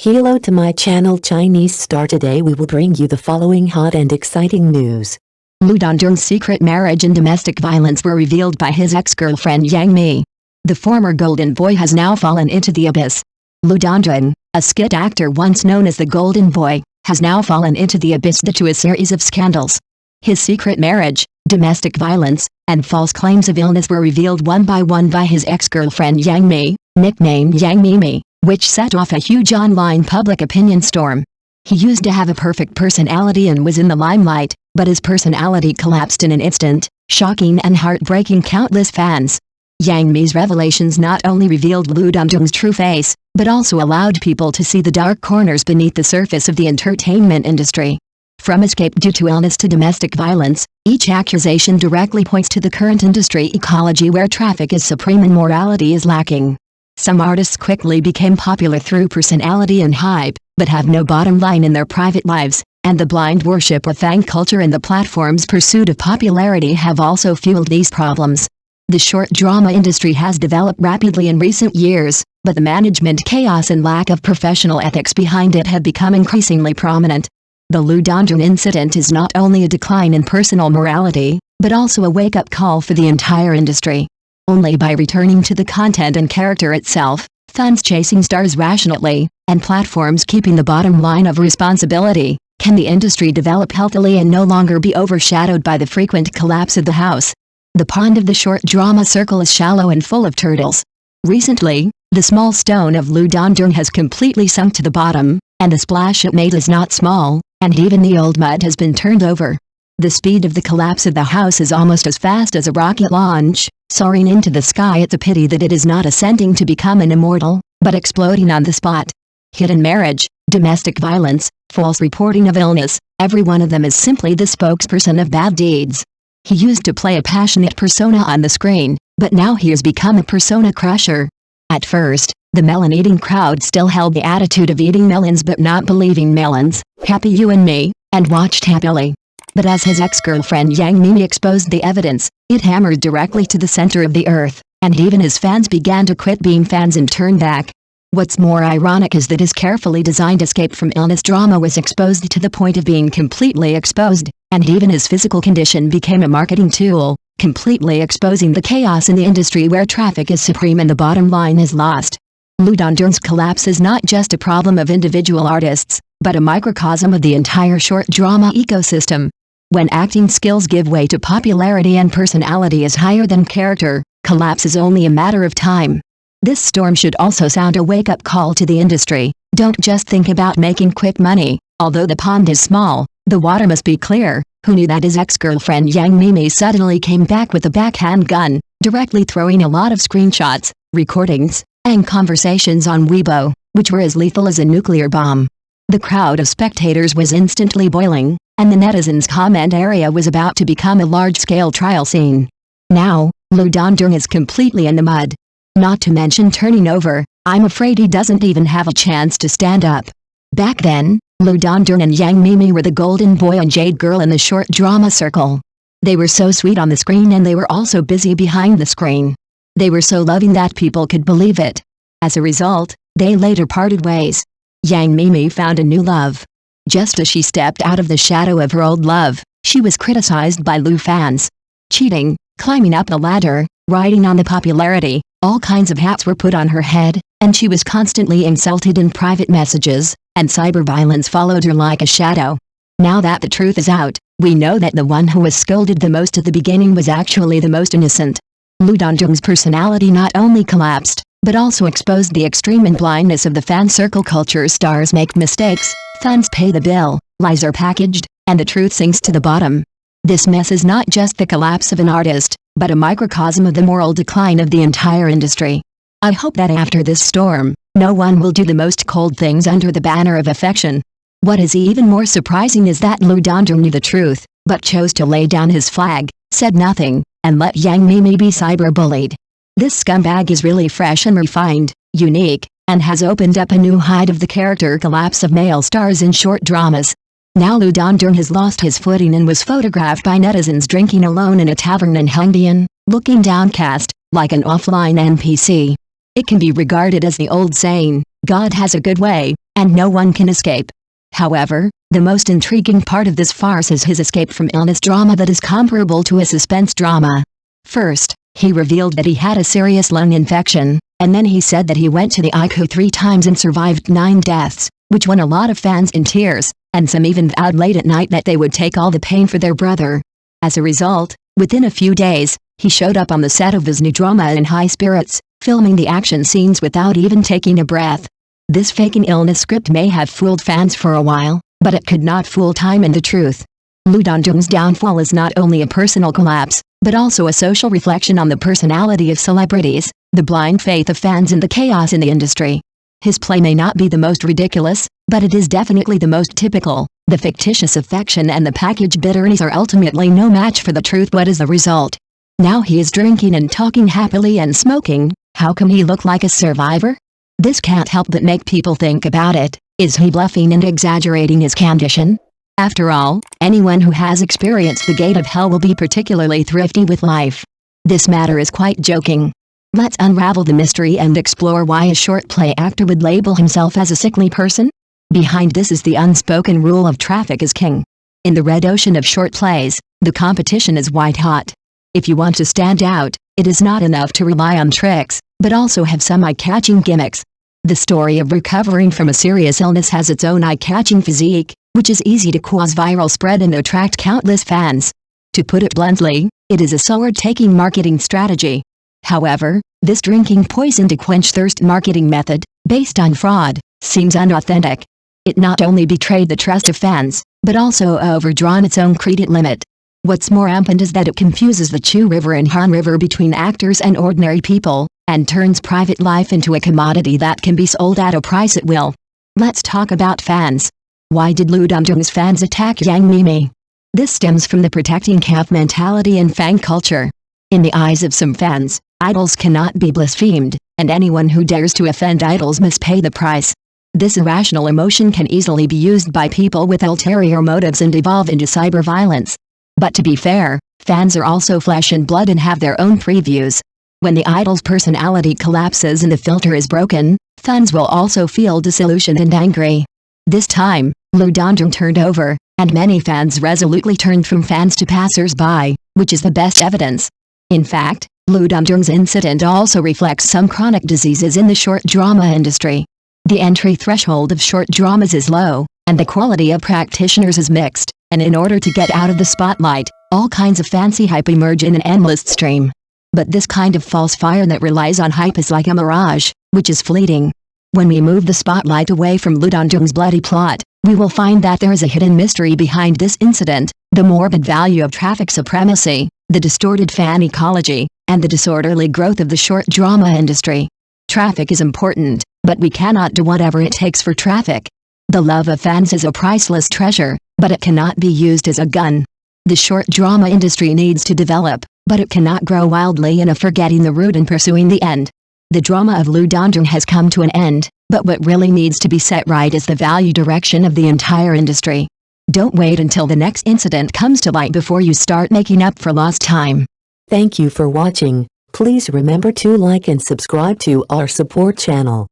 Hello to my channel Chinese Star. Today we will bring you the following hot and exciting news. Lu Dandong's secret marriage and domestic violence were revealed by his ex-girlfriend Yang Mi. The former golden boy has now fallen into the abyss. Lu Dandong, a skit actor once known as the Golden Boy, has now fallen into the abyss due to a series of scandals. His secret marriage, domestic violence, and false claims of illness were revealed one by one by his ex-girlfriend Yang Mi, nicknamed Yang Mimi, which set off a huge online public opinion storm. He used to have a perfect personality and was in the limelight, but his personality collapsed in an instant, shocking and heartbreaking countless fans. Yang Mi's revelations not only revealed Lu Dandong's true face, but also allowed people to see the dark corners beneath the surface of the entertainment industry. From escape due to illness to domestic violence, each accusation directly points to the current industry ecology where traffic is supreme and morality is lacking. Some artists quickly became popular through personality and hype, but have no bottom line in their private lives, and the blind worship of fan culture and the platform's pursuit of popularity have also fueled these problems. The short drama industry has developed rapidly in recent years, but the management chaos and lack of professional ethics behind it have become increasingly prominent. The Lu Dandong incident is not only a decline in personal morality, but also a wake-up call for the entire industry. Only by returning to the content and character itself, fans chasing stars rationally, and platforms keeping the bottom line of responsibility, can the industry develop healthily and no longer be overshadowed by the frequent collapse of the house. The pond of the short drama circle is shallow and full of turtles. Recently, the small stone of Lu Dandong has completely sunk to the bottom, and the splash it made is not small, and even the old mud has been turned over. The speed of the collapse of the house is almost as fast as a rocket launch, soaring into the sky. It's a pity that it is not ascending to become an immortal, but exploding on the spot. Hidden marriage, domestic violence, false reporting of illness, every one of them is simply the spokesperson of bad deeds. He used to play a passionate persona on the screen, but now he has become a persona crusher. At first, the melon-eating crowd still held the attitude of eating melons but not believing melons, happy you and me, and watched happily. But as his ex-girlfriend Yang Mimi exposed the evidence, it hammered directly to the center of the earth, and even his fans began to quit being fans and turn back. What's more ironic is that his carefully designed escape from illness drama was exposed to the point of being completely exposed, and even his physical condition became a marketing tool, completely exposing the chaos in the industry where traffic is supreme and the bottom line is lost. Lu Dandong's collapse is not just a problem of individual artists, but a microcosm of the entire short drama ecosystem. When acting skills give way to popularity and personality is higher than character, collapse is only a matter of time. This storm should also sound a wake-up call to the industry. Don't just think about making quick money. Although the pond is small, the water must be clear. Who knew that his ex-girlfriend Yang Mimi suddenly came back with a backhand gun, directly throwing a lot of screenshots, recordings, and conversations on Weibo, which were as lethal as a nuclear bomb. The crowd of spectators was instantly boiling, and the netizens' comment area was about to become a large-scale trial scene. Now, Lu Dandong is completely in the mud. Not to mention turning over, I'm afraid he doesn't even have a chance to stand up. Back then, Lu Dandong and Yang Mimi were the golden boy and jade girl in the short drama circle. They were so sweet on the screen and they were also busy behind the screen. They were so loving that people could believe it. As a result, they later parted ways. Yang Mimi found a new love. Just as she stepped out of the shadow of her old love, she was criticized by Lu fans. Cheating, climbing up the ladder, riding on the popularity, all kinds of hats were put on her head, and she was constantly insulted in private messages, and cyber violence followed her like a shadow. Now that the truth is out, we know that the one who was scolded the most at the beginning was actually the most innocent. Lu Dandong's personality not only collapsed, but also exposed the extreme and blindness of the fan circle culture. Stars make mistakes, fans pay the bill, lies are packaged, and the truth sinks to the bottom. This mess is not just the collapse of an artist, but a microcosm of the moral decline of the entire industry. I hope that after this storm, no one will do the most cold things under the banner of affection. What is even more surprising is that Lu Dandong knew the truth, but chose to lay down his flag, said nothing, and let Yang Mimi be cyberbullied. This scumbag is really fresh and refined, unique, and has opened up a new height of the character collapse of male stars in short dramas. Now Lu Dandong has lost his footing and was photographed by netizens drinking alone in a tavern in Hengdian, looking downcast, like an offline NPC. It can be regarded as the old saying, God has a good way, and no one can escape. However, the most intriguing part of this farce is his escape from illness drama that is comparable to a suspense drama. First, he revealed that he had a serious lung infection, and then he said that he went to the ICU 3 times and survived 9 deaths, which won a lot of fans in tears, and some even vowed late at night that they would take all the pain for their brother. As a result, within a few days, he showed up on the set of his new drama in high spirits, filming the action scenes without even taking a breath. This faking illness script may have fooled fans for a while, but it could not fool time and the truth. Lee Dandong's downfall is not only a personal collapse, but also a social reflection on the personality of celebrities, the blind faith of fans and the chaos in the industry. His play may not be the most ridiculous, but it is definitely the most typical. The fictitious affection and the packaged bitterness are ultimately no match for the truth. What is the result? Now he is drinking and talking happily and smoking. How can he look like a survivor? This can't help but make people think about it. Is he bluffing and exaggerating his condition? After all, anyone who has experienced the gate of hell will be particularly thrifty with life. This matter is quite joking. Let's unravel the mystery and explore why a short play actor would label himself as a sickly person. Behind this is the unspoken rule of traffic is king. In the red ocean of short plays, the competition is white hot. If you want to stand out, it is not enough to rely on tricks, but also have some eye-catching gimmicks. The story of recovering from a serious illness has its own eye-catching physique, which is easy to cause viral spread and attract countless fans. To put it bluntly, it is a sword-taking marketing strategy. However, this drinking poison to quench thirst marketing method, based on fraud, seems unauthentic. It not only betrayed the trust of fans, but also overdrawn its own credit limit. What's more rampant is that it confuses the Chu River and Han River between actors and ordinary people, and turns private life into a commodity that can be sold at a price at will. Let's talk about fans. Why did Lee Dandong's fans attack Yang Mimi? This stems from the protecting calf mentality and fan culture. In the eyes of some fans, idols cannot be blasphemed, and anyone who dares to offend idols must pay the price. This irrational emotion can easily be used by people with ulterior motives and evolve into cyber violence. But to be fair, fans are also flesh and blood and have their own previews. When the idol's personality collapses and the filter is broken, fans will also feel disillusioned and angry. This time, Lee Dandong turned over, and many fans resolutely turned from fans to passers-by, which is the best evidence. In fact, Lee Dandong's incident also reflects some chronic diseases in the short drama industry. The entry threshold of short dramas is low, and the quality of practitioners is mixed, and in order to get out of the spotlight, all kinds of fancy hype emerge in an endless stream. But this kind of false fire that relies on hype is like a mirage, which is fleeting. When we move the spotlight away from Lee Dandong's bloody plot, we will find that there is a hidden mystery behind this incident, the morbid value of traffic supremacy, the distorted fan ecology, and the disorderly growth of the short drama industry. Traffic is important, but we cannot do whatever it takes for traffic. The love of fans is a priceless treasure, but it cannot be used as a gun. The short drama industry needs to develop, but it cannot grow wildly enough forgetting the root and pursuing the end. The drama of Lee Dandong has come to an end, but what really needs to be set right is the value direction of the entire industry. Don't wait until the next incident comes to light before you start making up for lost time. Thank you for watching. Please remember to like and subscribe to our support channel.